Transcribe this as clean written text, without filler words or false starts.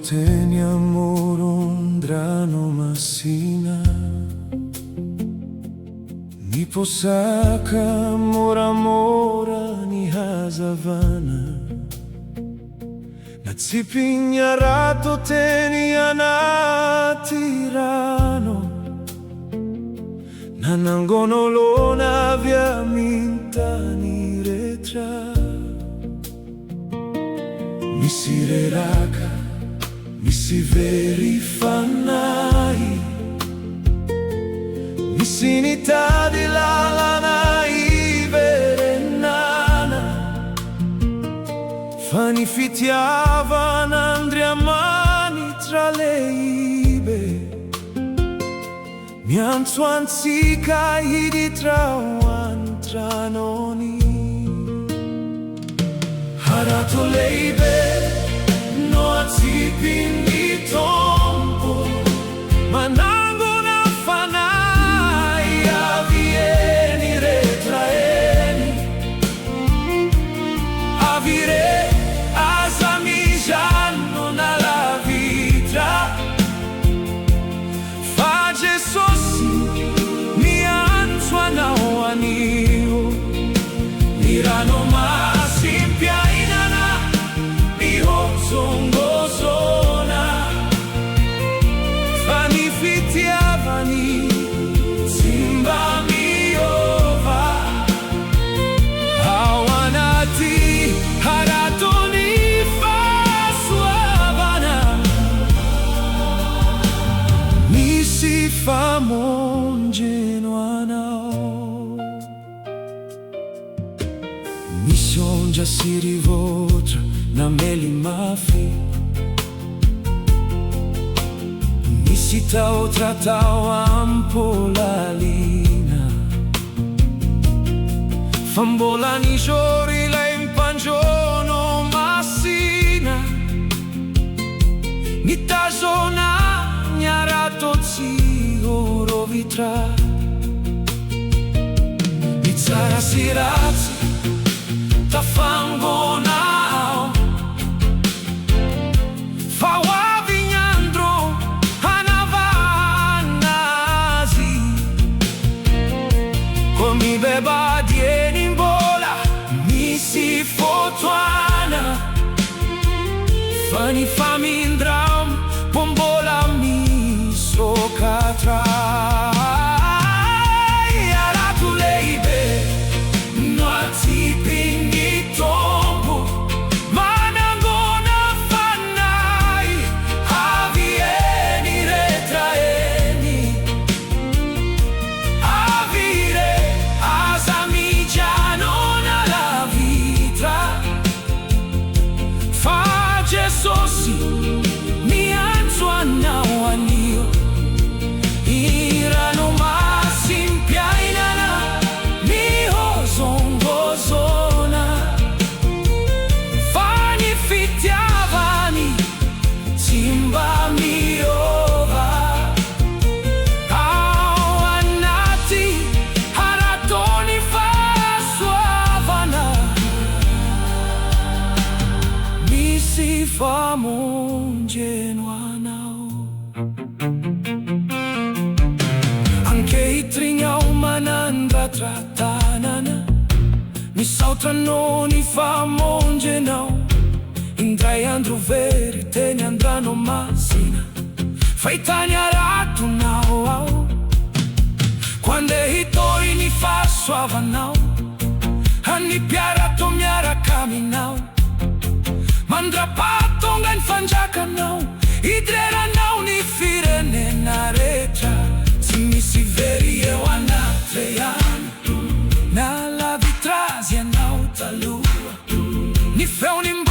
teni amor ondrano masina ni posaka mora mora ni hazavana natsipignarato teni anatirano nanangonolona vya mintani retra misireraka misiverifanai misinitadi lalanai verenana fanifitiavan andriamani tra le ibe mianzuanzika idi trawan tranoni harato leibe no atsipini tompo manango na fanai avieni retraeni avire asamigiano nella vita fage sossi mi anzuana anio mirano masi piainana miho zongozona fani fitiavani simba miova awanati haratoni fasuavana misi famongenuanao misonja si rivolta na meli mafi misitao tratao ampolalina fambolani giori la impangiono massina nitasona gnarato zigoro vitra Izzara sirazzi ta fangonao fawa vignandro anavanasi come beba dieni in bola mi si fotuana fani famindram pombola mi socatra famongenuanao anche i trignao manandra trattanana mi sautranoni famongenao indrai andro veri teni andrano masina faitani aratunao quando i toi ni fasuavanao anni piarato miara caminao mandra patonga in fangiacanao idreranao ni firene na retra si mi si veri e wanatrean na la vitrasia nau talua ni feun in